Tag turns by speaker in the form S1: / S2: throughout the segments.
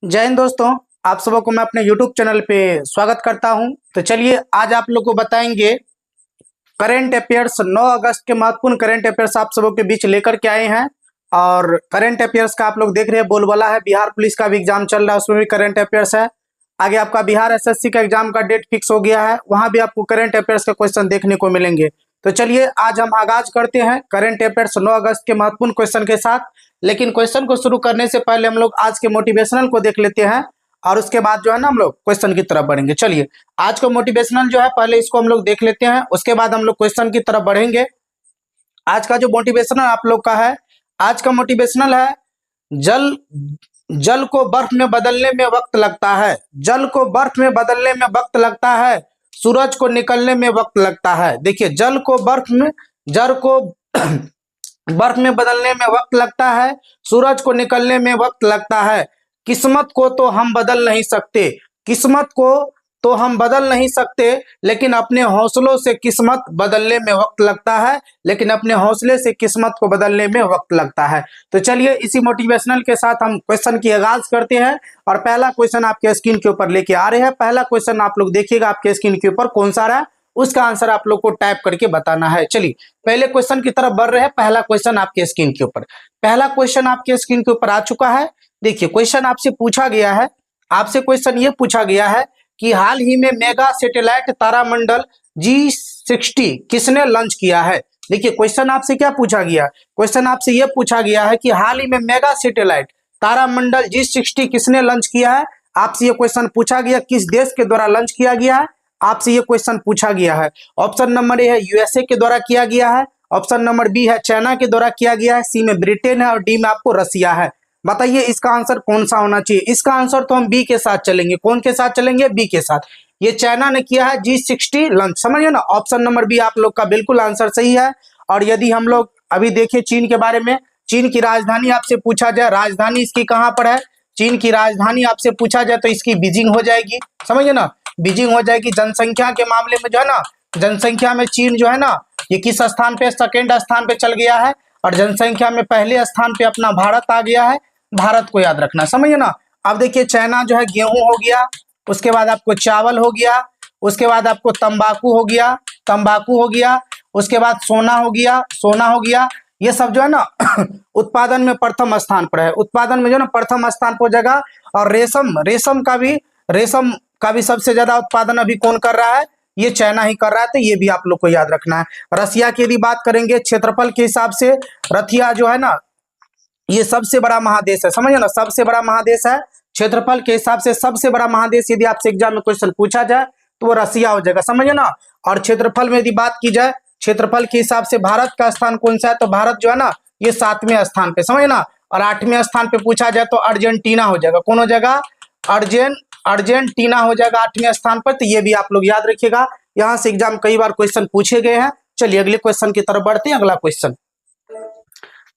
S1: जय हिंद दोस्तों, आप सबको मैं अपने YouTube चैनल पे स्वागत करता हूं। तो चलिए आज आप लोग को बताएंगे करंट अफेयर्स 9 अगस्त के महत्वपूर्ण करंट अफेयर्स आप सबों के बीच लेकर के आए हैं। और करंट अफेयर्स का आप लोग देख रहे हैं बोलबाला है, बिहार पुलिस का भी एग्जाम चल रहा है, उसमें भी करंट अफेयर्स है। आगे आपका बिहार एसएससी का एग्जाम का डेट फिक्स हो गया है, वहां भी आपको करंट अफेयर्स के क्वेश्चन देखने को मिलेंगे। तो चलिए आज हम आगाज करते हैं करंट अफेयर्स 9 अगस्त के महत्वपूर्ण क्वेश्चन के साथ। लेकिन क्वेश्चन को शुरू करने से पहले हम लोग आज के मोटिवेशनल को देख लेते हैं और उसके बाद जो है ना हम लोग क्वेश्चन की तरफ बढ़ेंगे। चलिए आज का मोटिवेशनल जो है पहले इसको हम लोग देख लेते हैं, उसके बाद हम लोग क्वेश्चन की तरफ बढ़ेंगे। आज का जो मोटिवेशनल आप लोग का है, आज का मोटिवेशनल है जल जल को बर्फ में बदलने में वक्त लगता है। जल को बर्फ में बदलने में वक्त लगता है, सूरज को निकलने में वक्त लगता है। देखिए जल को बर्फ में बदलने में वक्त लगता है, सूरज को निकलने में वक्त लगता है। किस्मत को तो हम बदल नहीं सकते, किस्मत को तो हम बदल नहीं सकते, लेकिन अपने हौसलों से किस्मत बदलने में वक्त लगता है, लेकिन अपने हौसले से किस्मत को बदलने में वक्त लगता है। तो चलिए इसी मोटिवेशनल के साथ हम क्वेश्चन की आगाज करते हैं और पहला क्वेश्चन आपके स्क्रीन के ऊपर लेके आ रहे हैं। पहला क्वेश्चन आप लोग देखिएगा आपके स्क्रीन के ऊपर कौन सा रहा है, उसका आंसर आप लोग को टाइप करके बताना है। चलिए पहले क्वेश्चन की तरफ बढ़ रहे हैं। पहला क्वेश्चन आपके स्क्रीन के ऊपर, पहला क्वेश्चन आपके स्क्रीन के ऊपर आ चुका है। देखिए क्वेश्चन आपसे पूछा गया है, आपसे क्वेश्चन ये पूछा गया है कि हाल ही में मेगा सैटेलाइट तारामंडल G60 किसने लॉन्च किया है। देखिए क्वेश्चन आपसे क्या पूछा गया, क्वेश्चन आपसे ये पूछा गया है कि हाल ही में मेगा सैटेलाइट तारामंडल G60 किसने लॉन्च किया है। आपसे ये क्वेश्चन पूछा गया किस देश के द्वारा लॉन्च किया गया है, आपसे ये क्वेश्चन पूछा गया है। ऑप्शन नंबर ए है यूएसए के द्वारा किया गया है, ऑप्शन नंबर बी है चाइना के द्वारा किया गया है, सी में ब्रिटेन है और डी में आपको रसिया है। बताइए इसका आंसर कौन सा होना चाहिए। इसका आंसर तो हम बी के साथ चलेंगे। कौन के साथ चलेंगे? बी के साथ। ये चाइना ने किया है G60 लॉन्च, समझिए ना। ऑप्शन नंबर बी आप लोग का बिल्कुल आंसर सही है। और यदि हम लोग अभी देखें चीन के बारे में, चीन की राजधानी आपसे पूछा जाए, राजधानी इसकी कहाँ पर है, चीन की राजधानी आपसे पूछा जाए तो इसकी बीजिंग हो जाएगी, समझिए ना, बीजिंग हो जाएगी। जनसंख्या के मामले में जो है ना, जनसंख्या में चीन जो है ना ये किस स्थान पे, सेकेंड स्थान पे चल गया है। और जनसंख्या में पहले स्थान पे अपना भारत आ गया है, भारत को याद रखना, समझिए ना। अब देखिए चाइना जो है गेहूं हो गया, उसके बाद आपको चावल हो गया, उसके बाद आपको तंबाकू हो गया, तंबाकू हो गया, उसके बाद सोना हो गया, सोना हो गया। ये सब जो है ना उत्पादन में प्रथम स्थान पर है, उत्पादन में जो है ना प्रथम स्थान पर जगह। और रेशम का भी सबसे ज्यादा उत्पादन अभी कौन कर रहा है, ये चाइना ही कर रहा है। तो ये भी आप लोग को याद रखना है। रसिया की यदि बात करेंगे क्षेत्रफल के हिसाब से, रसिया जो है ना ये सबसे बड़ा महादेश है, समझिए ना, सबसे बड़ा महादेश है। क्षेत्रफल के हिसाब से सबसे बड़ा महादेश यदि आपसे एग्जाम में क्वेश्चन पूछा जाए तो वो रसिया हो जाएगा, समझिए ना। और क्षेत्रफल में यदि बात की जाए, क्षेत्रफल के हिसाब से भारत का स्थान कौन सा है, तो भारत जो है ना ये 7वें स्थान पे, समझिए ना। और 8वें स्थान पे पूछा जाए तो अर्जेंटीना हो जाएगा। कौन हो जाएगा? अर्जेंटीना हो जाएगा 8वें स्थान पर। तो ये भी आप लोग याद रखिएगा, यहाँ से एग्जाम कई बार क्वेश्चन पूछे गए हैं। चलिए अगले क्वेश्चन की तरफ बढ़ते हैं। अगला क्वेश्चन,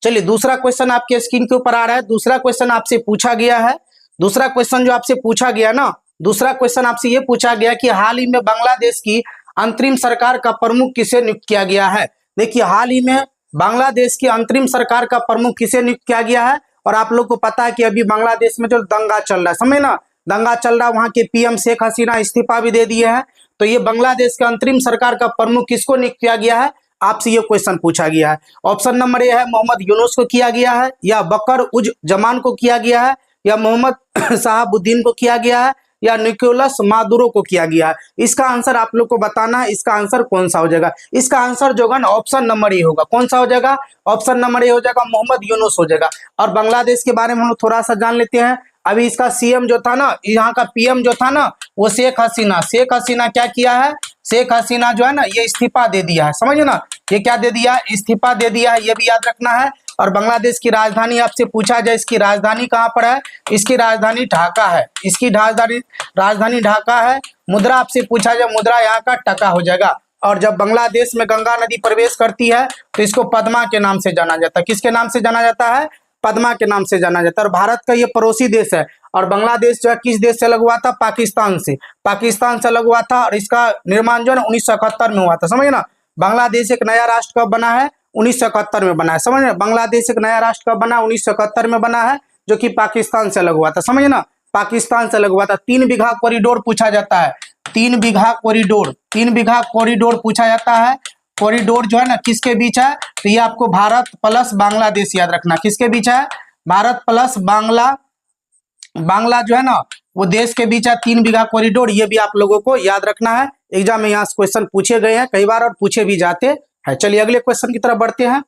S1: चलिए दूसरा क्वेश्चन आपके स्क्रीन के ऊपर आ रहा है। दूसरा क्वेश्चन आपसे पूछा गया है, दूसरा क्वेश्चन जो आपसे पूछा गया ना, दूसरा क्वेश्चन आपसे ये पूछा गया कि हाल ही में बांग्लादेश की अंतरिम सरकार का प्रमुख किसे नियुक्त किया गया है। देखिए हाल ही में बांग्लादेश की अंतरिम सरकार का प्रमुख किसे नियुक्त किया गया है। और आप लोग को पता है कि अभी बांग्लादेश में जो दंगा चल रहा है, समझे ना, दंगा चल रहा है, वहां के पीएम शेख हसीना इस्तीफा भी दे दिए हैं। तो ये बांग्लादेश के अंतरिम सरकार का प्रमुख किसको नियुक्त किया गया है, आपसे ये क्वेश्चन पूछा गया है। ऑप्शन नंबर ए है मोहम्मद यूनुस को किया गया है, या बकर उज जमान को किया गया है, या मोहम्मद साहबुद्दीन को किया गया है, या निकोलस मादुरो को किया गया है। इसका आंसर आप लोग को बताना है, इसका आंसर कौन सा हो जाएगा। इसका आंसर जो होगा ना ऑप्शन नंबर ए होगा। कौन सा हो जाएगा? ऑप्शन नंबर ए हो जाएगा, मोहम्मद यूनुस हो जाएगा। और बांग्लादेश के बारे में हम लोग थोड़ा सा जान लेते हैं। अभी इसका सीएम जो था ना, यहाँ का पीएम जो था ना, वो शेख हसीना। शेख हसीना क्या किया है, शेख हसीना जो है ना ये इस्तीफा दे दिया है, समझिए ना, ये क्या दे दिया, इस्तीफा दे दिया है, ये भी याद रखना है। और बांग्लादेश की राजधानी आपसे पूछा जाए, इसकी राजधानी कहाँ पर है, इसकी राजधानी ढाका है, इसकी राजधानी ढाका है। मुद्रा आपसे पूछा जाए, मुद्रा यहाँ का टका हो जाएगा। और जब बांग्लादेश में गंगा नदी प्रवेश करती है तो इसको पद्मा के नाम से जाना जाता है। किसके नाम से जाना जाता है? पद्मा के नाम से जाना जाता है। और भारत का ये पड़ोसी देश है। और बांग्लादेश जो है किस देश से अलग हुआ था? पाकिस्तान से, पाकिस्तान से अलग हुआ था। और इसका निर्माण जो है ना 1971 में हुआ था, समझिए ना। बांग्लादेश एक नया राष्ट्र कब बना है? 1971 में बना है, समझिए। बांग्लादेश एक नया राष्ट्र कब बना? 1971 में बना है, जो कि पाकिस्तान से अलग हुआ था, समझिए ना। पाकिस्तान से लगवा था। 3 बीघा कॉरिडोर पूछा जाता है, 3 बीघा कॉरिडोर, 3 बीघा कॉरिडोर पूछा जाता है। कॉरिडोर जो है ना किसके बीच है, तो ये आपको भारत प्लस बांग्लादेश याद रखना, किसके बीच है, भारत प्लस बांग्ला जो है ना वो देश के बीच है 3 बीघा कॉरिडोर, ये भी आप लोगों को याद रखना है। एग्जाम में यहाँ से क्वेश्चन पूछे गए हैं कई बार और पूछे भी जाते हैं। चलिए अगले क्वेश्चन की तरफ बढ़ते हैं।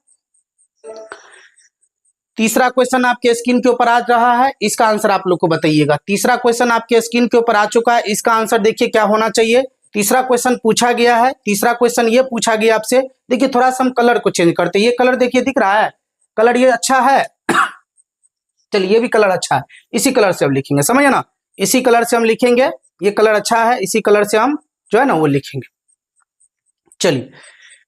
S1: तीसरा क्वेश्चन आपके स्क्रीन के ऊपर आ रहा है, इसका आंसर आप लोग को बताइएगा। तीसरा क्वेश्चन आपके स्क्रीन के ऊपर आ चुका है, इसका आंसर देखिए क्या होना चाहिए। तीसरा क्वेश्चन पूछा गया है, तीसरा क्वेश्चन ये पूछा गया आपसे, देखिए थोड़ा सा हम कलर को चेंज करते हैं। ये कलर देखिए दिख रहा है, कलर ये अच्छा है चलिए ये भी कलर अच्छा है, इसी कलर से हम लिखेंगे, समझे ना, इसी कलर से हम लिखेंगे, ये कलर अच्छा है, इसी कलर से हम जो है ना वो लिखेंगे। चलिए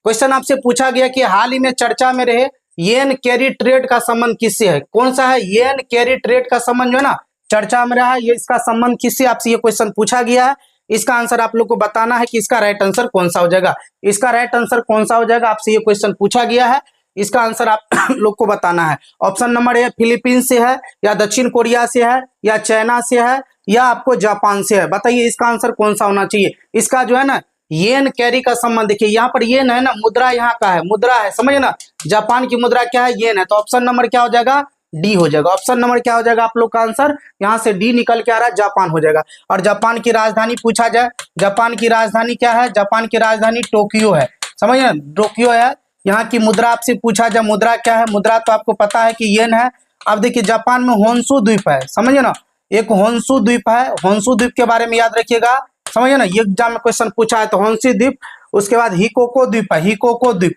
S1: क्वेश्चन आपसे पूछा गया कि हाल ही में चर्चा में रहे येन कैरी ट्रेड का संबंध किससे है, कौन सा है, येन कैरी ट्रेड का संबंध जो है ना चर्चा में रहा है, ये इसका संबंध किससे, आपसे ये क्वेश्चन पूछा गया है। इसका आंसर आप लोग को बताना है कि इसका राइट आंसर कौन सा हो जाएगा, इसका राइट आंसर कौन सा हो जाएगा, आपसे ये क्वेश्चन पूछा गया है, इसका आंसर आप लोग को बताना है। ऑप्शन नंबर ए फिलीपींस से है, या दक्षिण कोरिया से है, या चाइना से है, या आपको जापान से है, बताइए इसका आंसर कौन सा होना चाहिए। इसका जो है ना येन कैरी का संबंध, देखिए यहाँ पर येन है ना, मुद्रा यहाँ का है, मुद्रा है, समझे ना, जापान की मुद्रा क्या है, येन है, तो ऑप्शन नंबर क्या हो जाएगा, डी हो जाएगा। ऑप्शन नंबर क्या हो जाएगा आप लोग का आंसर, यहाँ से डी निकल के आ रहा है, जापान हो जाएगा। और जापान की राजधानी पूछा जाए, जापान की राजधानी क्या है, जापान की राजधानी टोक्यो है, समझे ना, टोक्यो है। यहाँ की मुद्रा आपसे पूछा जाए, मुद्रा क्या है, मुद्रा तो आपको पता है कि येन है। अब देखिए जापान में होन्शु द्वीप है, समझे ना, एक होन्शु द्वीप है, होन्शु द्वीप के बारे में याद रखिएगा, समझे ना, ये एग्जाम में क्वेश्चन पूछा है तो होन्शु द्वीप। उसके बाद हिकोको द्वीप है, हिकोको द्वीप,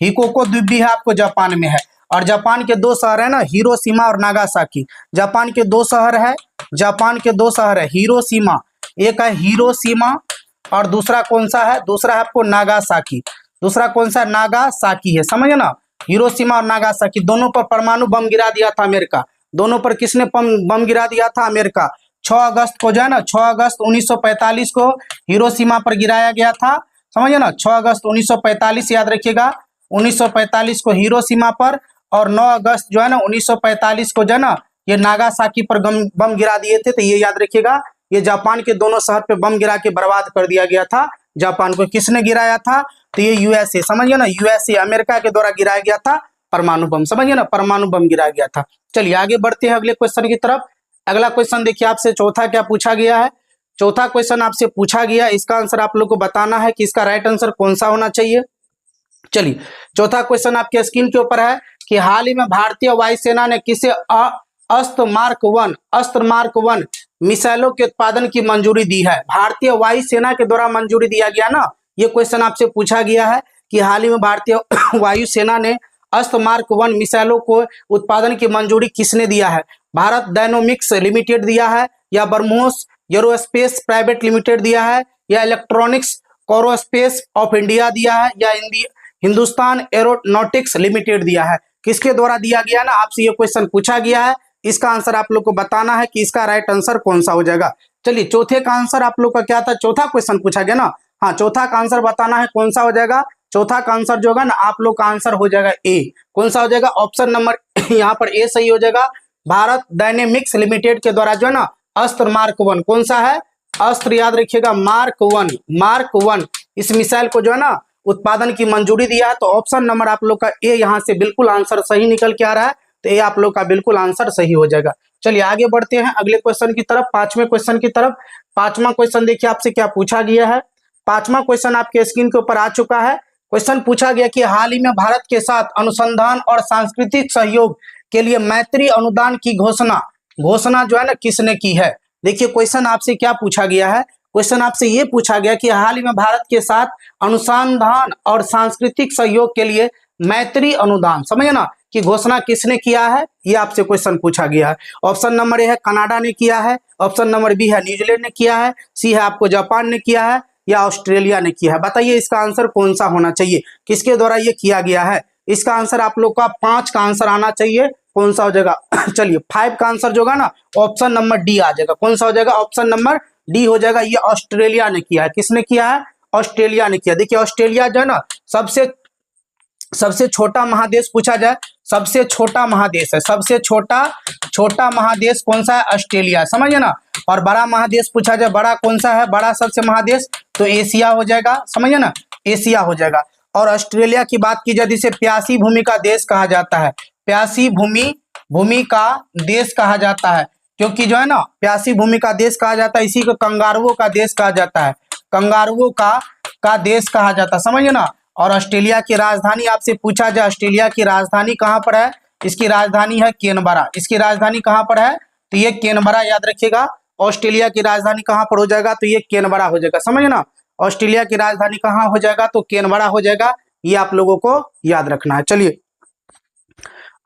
S1: हिकोको द्वीप भी है आपको जापान में है। और जापान के 2 शहर है ना, हिरोशिमा और नागासाकी, जापान के 2 शहर है, जापान के 2 शहर है, हिरोशिमा, एक है हिरोशिमा और दूसरा कौन सा है, दूसरा है आपको नागासाकी, दूसरा कौन सा, नागासाकी है, समझे ना, हिरोशिमा और नागासाकी, दोनों पर परमाणु बम गिरा दिया था अमेरिका, दोनों पर किसने बम गिरा दिया था, अमेरिका। 6 अगस्त को जो है ना, 6 अगस्त 1945 को हिरोशिमा पर गिराया गया था, समझे ना, 6 अगस्त 1945 याद रखिएगा, 1945 को हिरोशिमा पर, और 9 अगस्त जो है ना 1945 को जो है ना ये नागासाकी पर बम गिरा दिए थे, तो ये याद रखिएगा, ये जापान के दोनों शहर पे बम गिरा के बर्बाद कर दिया गया था जापान को। किसने गिराया था, तो ये यूएसए, समझिए ना, यूएसए अमेरिका के द्वारा गिराया गया था परमाणु बम, समझिए ना, परमाणु बम गिराया गया था। चलिए आगे बढ़ते हैं अगले क्वेश्चन की तरफ। अगला क्वेश्चन देखिए आपसे चौथा क्या पूछा गया है, चौथा क्वेश्चन आपसे पूछा गया, इसका आंसर आप लोग को बताना है कि इसका राइट आंसर कौन सा होना चाहिए। चलिए चौथा क्वेश्चन आपके स्क्रीन के ऊपर है कि हाल ही में भारतीय वायुसेना ने किसे अस्त्र मार्क 1 मिसाइलों के उत्पादन की मंजूरी दी है, भारतीय वायुसेना के द्वारा मंजूरी दिया गया ना, ये क्वेश्चन आपसे पूछा गया है कि हाल ही में भारतीय वायुसेना ने अस्त्र मार्क 1 मिसाइलों को उत्पादन की मंजूरी किसने दिया है, भारत डायनामिक्स लिमिटेड दिया है, या ब्रह्मोस एरोस्पेस प्राइवेट लिमिटेड दिया है, या इलेक्ट्रॉनिक्स कोरोस्पेस ऑफ इंडिया दिया है, या हिंदुस्तान एरोनॉटिक्स लिमिटेड दिया है, किसके द्वारा दिया गया ना, आपसे ये क्वेश्चन पूछा गया है। इसका आंसर आप लोग को बताना है कि इसका राइट आंसर कौन सा हो जाएगा। चलिए चौथे का आंसर आप लोग का क्या था, चौथा क्वेश्चन पूछा गया ना, हाँ चौथा का आंसर बताना है कौन सा हो जाएगा। चौथा का आंसर जो होगा ना आप लोग का आंसर हो जाएगा ए, कौन सा हो जाएगा, ऑप्शन नंबर यहाँ पर ए सही हो जाएगा, भारत डायनेमिक्स लिमिटेड के द्वारा जो है ना अस्त्र मार्क 1, कौन सा है, अस्त्र याद रखिएगा मार्क 1 इस मिसाइल को जो है ना उत्पादन की मंजूरी दिया है, तो ऑप्शन नंबर आप लोग का ए यहाँ से बिल्कुल आंसर सही निकल के आ रहा है, तो ये आप लोग का बिल्कुल आंसर सही हो जाएगा। चलिए आगे बढ़ते हैं अगले क्वेश्चन की तरफ, पांचवें क्वेश्चन की तरफ। पांचवा क्वेश्चन देखिए आपसे क्या पूछा गया है, पांचवा क्वेश्चन आपके स्क्रीन के ऊपर आ चुका है। क्वेश्चन पूछा गया कि हाल ही में भारत के साथ अनुसंधान और सांस्कृतिक सहयोग के लिए मैत्री अनुदान की घोषणा जो है ना किसने की है। देखिए क्वेश्चन आपसे क्या पूछा गया है, क्वेश्चन आपसे ये पूछा गया कि हाल ही में भारत के साथ अनुसंधान और सांस्कृतिक सहयोग के लिए मैत्री अनुदान, समझे ना, कि घोषणा किसने किया है, ये आपसे क्वेश्चन पूछा गया है। ऑप्शन नंबर ए है कनाडा ने किया है, ऑप्शन नंबर बी है न्यूजीलैंड ने किया है, सी है आपको जापान ने किया है, या ऑस्ट्रेलिया ने किया है। बताइए इसका आंसर कौन सा होना चाहिए, किसके द्वारा ये किया गया है। इसका आंसर आप लोग का 5 का आंसर आना चाहिए, कौन सा हो जाएगा चलिए 5 का आंसर जो होगा ना ऑप्शन नंबर डी आ जाएगा, कौन सा हो जाएगा, ऑप्शन नंबर डी हो जाएगा। ये ऑस्ट्रेलिया ने किया है, किसने किया है, ऑस्ट्रेलिया ने किया। देखिए ऑस्ट्रेलिया जो है ना सबसे छोटा महादेश पूछा जाए सबसे छोटा महादेश है, सबसे छोटा महादेश कौन सा है? ऑस्ट्रेलिया, समझे ना। और बड़ा महादेश पूछा जाए, बड़ा कौन सा है बड़ा सबसे महादेश? तो एशिया हो जाएगा, समझे ना, एशिया हो जाएगा। और ऑस्ट्रेलिया की बात की जाए जिसे प्यासी भूमि का देश कहा जाता है, प्यासी भूमि का देश कहा जाता है, क्योंकि जो है ना प्यासी भूमि का देश कहा जाता है, इसी को कंगारुओं का देश कहा जाता है, कंगारुओं का देश कहा जाता है, समझिए ना। और ऑस्ट्रेलिया की राजधानी आपसे पूछा जाए, ऑस्ट्रेलिया की राजधानी कहाँ पर है? इसकी राजधानी है कैनबरा। इसकी राजधानी कहाँ पर है? तो ये कैनबरा, याद रखिएगा। ऑस्ट्रेलिया की राजधानी कहाँ पर हो जाएगा? तो ये कैनबरा हो जाएगा, समझ ना। ऑस्ट्रेलिया की राजधानी कहाँ हो जाएगा? तो कैनबरा हो जाएगा, ये आप लोगों को याद रखना है। चलिए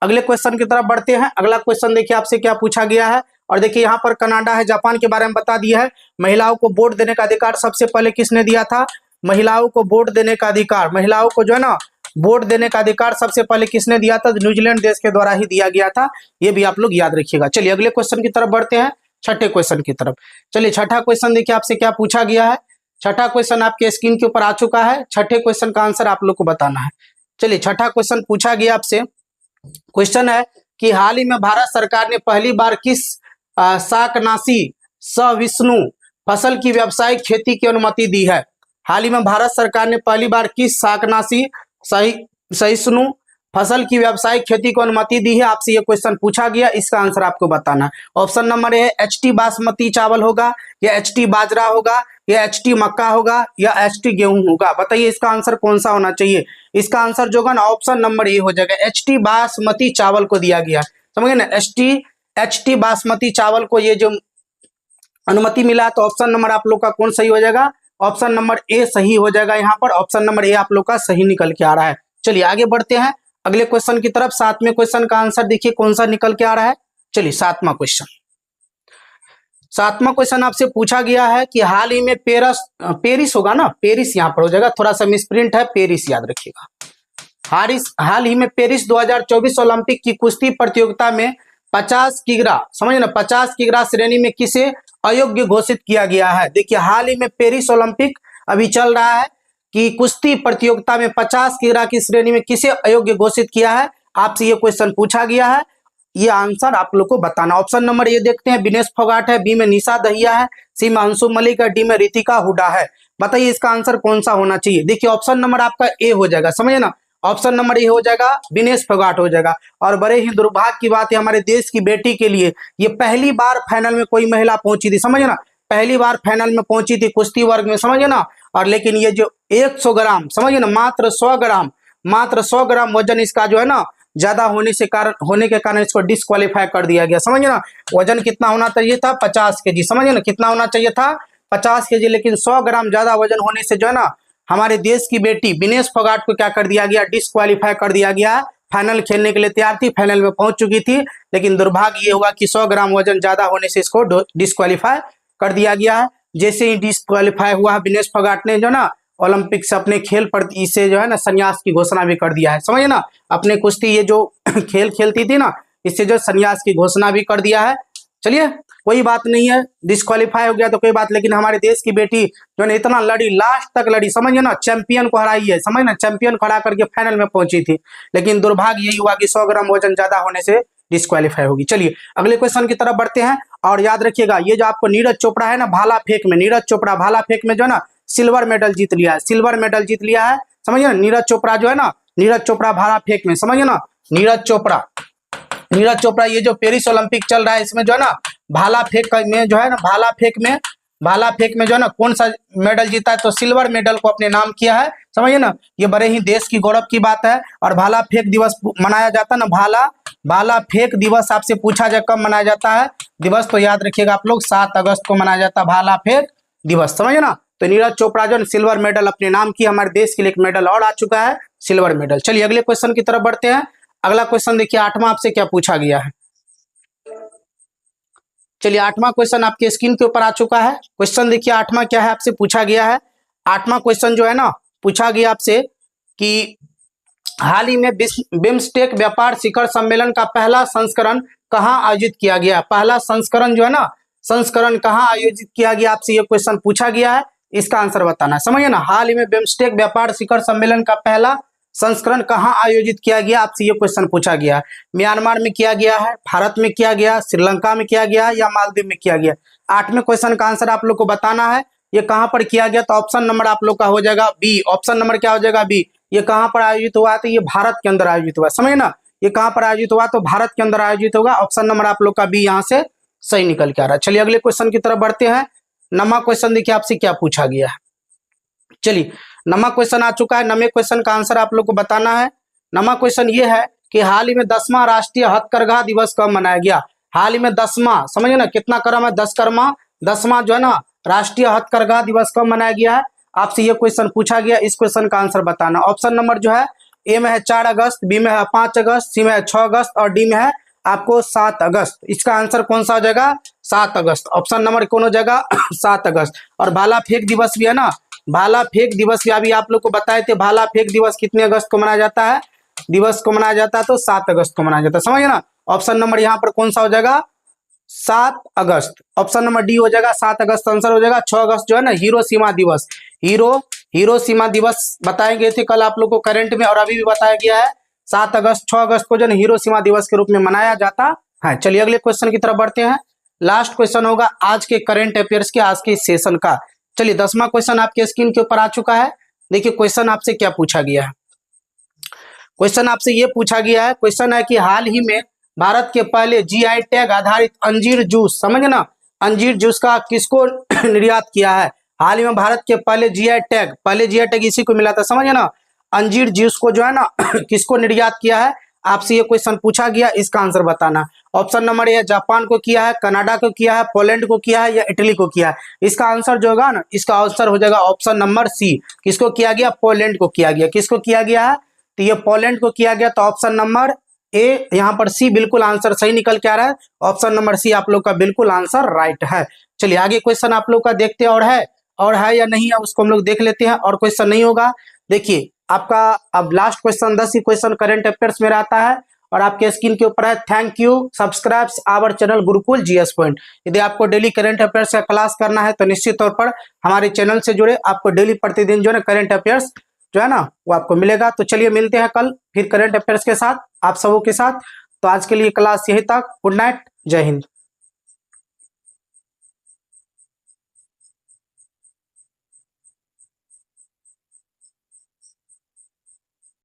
S1: अगले क्वेश्चन की तरफ बढ़ते हैं। अगला क्वेश्चन देखिए आपसे क्या पूछा गया है, और देखिए यहाँ पर कनाडा है, जापान के बारे में बता दिया है। महिलाओं को वोट देने का अधिकार सबसे पहले किसने दिया था? महिलाओं को वोट देने का अधिकार, महिलाओं को जो है ना वोट देने का अधिकार सबसे पहले किसने दिया था? न्यूजीलैंड देश के द्वारा ही दिया गया था, ये भी आप लोग याद रखिएगा। चलिए अगले क्वेश्चन की तरफ बढ़ते हैं, छठे क्वेश्चन की तरफ। चलिए छठा क्वेश्चन देखिए आपसे क्या पूछा गया है। छठा क्वेश्चन आपके स्क्रीन के ऊपर आ चुका है। छठे क्वेश्चन का आंसर आप लोग को बताना है। चलिए छठा क्वेश्चन पूछा गया आपसे, क्वेश्चन है कि हाल ही में भारत सरकार ने पहली बार किस शाकनाशी सहिष्णु फसल की व्यावसायिक खेती की अनुमति दी है? हाल ही में भारत सरकार ने पहली बार किस शाकनाशी सहिष्णु फसल की व्यावसायिक खेती को अनुमति दी है? आपसे ये क्वेश्चन पूछा गया, इसका आंसर आपको बताना है। Option number A HT basmati चावल होगा, या HT बाजरा होगा, या HT मक्का होगा, या HT गेहूं होगा। बताइए इसका आंसर कौन सा होना चाहिए? इसका आंसर जो होगा ना ऑप्शन नंबर ए हो जाएगा, HT बासमती चावल को दिया गया, समझ गए ना। HT बासमती चावल को ये जो अनुमति मिला, तो ऑप्शन नंबर आप लोग का कौन सही हो जाएगा? ऑप्शन नंबर ए सही हो जाएगा। यहाँ पर ऑप्शन नंबर ए आप लोग का सही निकल के आ रहा है। चलिए आगे बढ़ते हैं अगले क्वेश्चन की तरफ। सातवें क्वेश्चन का आंसर देखिए कौन सा निकल के आ रहा है। चलिए सातवां क्वेश्चन आपसे पूछा गया है कि हाल ही में पेरिस होगा ना, पेरिस यहाँ पर हो जाएगा, थोड़ा सा मिसप्रिंट है, पेरिस याद रखिएगा। हाल ही में पेरिस 2024 ओलंपिक की कुश्ती प्रतियोगिता में 50 किग्रा, समझे ना, 50 किग्रा श्रेणी में किसे अयोग्य घोषित किया गया है? देखिए हाल ही में पेरिस ओलंपिक अभी चल रहा है कि कुश्ती प्रतियोगिता में 50 किग्रा की श्रेणी में किसे अयोग्य घोषित किया है? आपसे ये क्वेश्चन पूछा गया है, ये आंसर आप लोग को बताना। ऑप्शन नंबर ए देखते हैं, विनेश फोगाट है, बी में निशा दहिया है, सी में अंशु मलिक है, डी में रितिका हुडा है। बताइए इसका आंसर कौन सा होना चाहिए? देखिए ऑप्शन नंबर आपका ए हो जाएगा, समझे ना, ऑप्शन नंबर ए हो जाएगा, विनेश फोगाट हो जाएगा। और बड़े ही दुर्भाग्य की बात है हमारे देश की बेटी के लिए, ये पहली बार फाइनल में कोई महिला पहुंची थी, समझे ना, पहली बार फाइनल में पहुंची थी कुश्ती वर्ग में, समझे ना। और लेकिन ये जो 100 ग्राम, समझिए ना, मात्र 100 ग्राम वजन इसका जो है ना ज्यादा होने के कारण इसको डिस्क्वालीफाई कर दिया गया, समझिए ना। वजन कितना होना चाहिए था? 50 kg, समझिए ना, कितना होना चाहिए था? 50 kg, लेकिन 100 ग्राम ज्यादा वजन होने से जो है ना हमारे देश की बेटी विनेश फोगाट को क्या कर दिया गया? डिस्क्वालीफाई कर दिया गया। फाइनल खेलने के लिए तैयार थी, फाइनल में पहुंच चुकी थी, लेकिन दुर्भाग्य ये हुआ कि 100 ग्राम वजन ज्यादा होने से इसको डिस्क्वालीफाई कर दिया गया है। जैसे ही डिस्क्वालीफाई हुआ विनेश फोगाट ने जो ना ओलंपिक से अपने खेल पर इसे जो है ना संन्यास की घोषणा भी कर दिया है, समझिए ना। अपने कुश्ती ये जो खेल खेलती थी ना, इससे जो संन्यास की घोषणा भी कर दिया है। चलिए कोई बात नहीं है, डिस्क्वालीफाई हो गया तो कोई बात, लेकिन हमारे देश की बेटी जो है इतना लड़ी, लास्ट तक लड़ी, समझिए ना, चैंपियन को हराई है, समझ ना, चैंपियन खड़ा करके फाइनल में पहुंची थी, लेकिन दुर्भाग्य यही हुआ कि 100 ग्राम वजन ज्यादा होने से डिस्क्वालीफाई होगी। चलिए अगले क्वेश्चन की तरफ बढ़ते हैं, और याद रखिएगा ये जो आपको नीरज चोपड़ा है ना भाला फेंक में, नीरज चोपड़ा भाला फेंक में जो है ना सिल्वर मेडल जीत लिया है, सिल्वर मेडल जीत लिया है, समझिए ना। नीरज चोपड़ा जो है ना, नीरज चोपड़ा भाला फेंक में, समझिए ना, नीरज चोपड़ा ये जो पेरिस ओलंपिक चल रहा है इसमें जो है ना भाला फेंक में जो है ना, भाला फेंक में जो है ना कौन सा मेडल जीता है? तो सिल्वर मेडल को अपने नाम किया है, समझिए ना। ये बड़े ही देश की गौरव की बात है। और भाला फेंक दिवस मनाया जाता है ना, भाला फेंक दिवस आपसे पूछा जाए कब मनाया जाता है दिवस, तो याद रखिएगा आप लोग 7 अगस्त को मनाया जाता है भाला फेंक दिवस, समझिए ना। तो नीरज चोपड़ा जो सिल्वर मेडल अपने नाम की, हमारे देश के लिए एक मेडल और आ चुका है, सिल्वर मेडल। चलिए अगले क्वेश्चन की तरफ बढ़ते हैं। अगला क्वेश्चन देखिए 8वां आपसे क्या पूछा गया है। चलिए 8वां क्वेश्चन आपके स्क्रीन के ऊपर आ चुका है। क्वेश्चन देखिए 8वां क्या है आपसे पूछा गया है। 8वां क्वेश्चन जो है ना पूछा गया आपसे कि हाल ही में बिम्स्टेक व्यापार शिखर सम्मेलन का पहला संस्करण कहाँ आयोजित किया गया? पहला संस्करण जो है ना, संस्करण कहाँ आयोजित किया गया? आपसे ये क्वेश्चन पूछा गया है, इसका आंसर बताना है, समझिए ना। हाल ही में बिम्स्टेक व्यापार शिखर सम्मेलन का पहला संस्करण कहाँ आयोजित किया गया, आपसे ये क्वेश्चन पूछा गया। म्यांमार में किया गया है, भारत में किया गया, श्रीलंका में किया गया या मालदीव में किया गया। 8वें क्वेश्चन का आंसर आप लोग को बताना है, ये कहाँ पर किया गया। तो ऑप्शन नंबर आप लोग का हो जाएगा बी। ऑप्शन नंबर क्या हो जाएगा, बी। ये कहाँ पर आयोजित हुआ, तो ये भारत के अंदर आयोजित हुआ, समझे ना। ये कहाँ पर आयोजित हुआ, तो भारत के अंदर आयोजित होगा। ऑप्शन नंबर आप लोग का बी यहाँ से सही निकल के आ रहा है। चलिए अगले क्वेश्चन की तरफ बढ़ते हैं। 9वां क्वेश्चन देखिए आपसे क्या पूछा गया है। चलिए 9वां क्वेश्चन आ चुका है। 9वें क्वेश्चन का आंसर आप लोग को बताना है। 9वां क्वेश्चन ये है कि हाल ही में 10वां राष्ट्रीय हथकरघा दिवस कब मनाया गया। हाल ही में 10वां, समझिए ना कितना क्रम है, 10 कर्मा, 10वां जो है ना राष्ट्रीय हथकरघा दिवस कब मनाया गया है, आपसे ये क्वेश्चन पूछा गया। इस क्वेश्चन का आंसर बताना। ऑप्शन नंबर जो है ए में है 4 अगस्त, बी में है 5 अगस्त, सी में है 6 अगस्त और डी में है आपको 7 अगस्त। इसका आंसर कौन सा हो जाएगा, 7 अगस्त। ऑप्शन नंबर कौन हो जाएगा 7 अगस्त। और भाला फेंक दिवस भी है ना, भाला फेंक दिवस भी अभी आप लोग को बताए थे। भाला फेंक दिवस कितने अगस्त को मनाया जाता है, दिवस को मनाया जाता है तो 7 अगस्त को मनाया जाता है, समझिए ना। ऑप्शन नंबर यहाँ पर कौन सा हो जाएगा, 7 अगस्त। ऑप्शन नंबर डी हो जाएगा 7 अगस्त आंसर हो जाएगा। 6 अगस्त जो है ना हिरोशिमा दिवस, हिरोशिमा दिवस बताए गए थे कल आप लोग को करंट में, और अभी भी बताया गया है 7 अगस्त 6 अगस्त को जो है हिरोशिमा दिवस के रूप में मनाया जाता है। चलिए अगले क्वेश्चन की तरफ बढ़ते हैं। लास्ट क्वेश्चन होगा आज के करंट अफेयर्स के, आज के सेशन का। चलिए 10वां क्वेश्चन आपके स्क्रीन के ऊपर आ चुका है। देखिए क्वेश्चन आपसे क्या पूछा गया है। क्वेश्चन आपसे ये पूछा गया है, क्वेश्चन है कि हाल ही में भारत के पहले जीआई टैग आधारित अंजीर जूस, समझे ना, अंजीर जूस का किसको निर्यात किया है। हाल ही में भारत के पहले जीआई टैग इसी को मिला था, समझे ना। अंजीर जूस को जो है ना किसको निर्यात किया है, आपसे ये क्वेश्चन पूछा गया। इसका आंसर बताना। ऑप्शन नंबर ए जापान को किया है, कनाडा को किया है, पोलैंड को किया है या इटली को किया है। इसका आंसर जो होगा ना, इसका आंसर हो जाएगा ऑप्शन नंबर सी। किसको किया गया, पोलैंड को किया गया। किसको किया गया है, तो ये पोलैंड को किया गया। तो ऑप्शन नंबर ए यहाँ पर सी बिल्कुल आंसर सही निकल के आ रहा है। ऑप्शन नंबर सी आप लोग का बिल्कुल आंसर राइट है। चलिए आगे क्वेश्चन आप लोग का देखते हैं, और है या नहीं है उसको हम लोग देख लेते हैं। और क्वेश्चन नहीं होगा, देखिए आपका अब लास्ट क्वेश्चन 10 ही क्वेश्चन करंट अफेयर्स में रहता है और आपके स्क्रीन के ऊपर है thank you subscribes our channel Gurukul GS point. यदि आपको डेली करंट अफेयर्स का क्लास करना है तो निश्चित तौर पर हमारे चैनल से जुड़े, आपको डेली प्रतिदिन जो है करंट अफेयर्स जो है ना वो आपको मिलेगा। तो चलिए मिलते हैं कल फिर करंट अफेयर्स के साथ, आप सबों के साथ। तो आज के लिए क्लास यही तक। गुड नाइट, जय हिंद।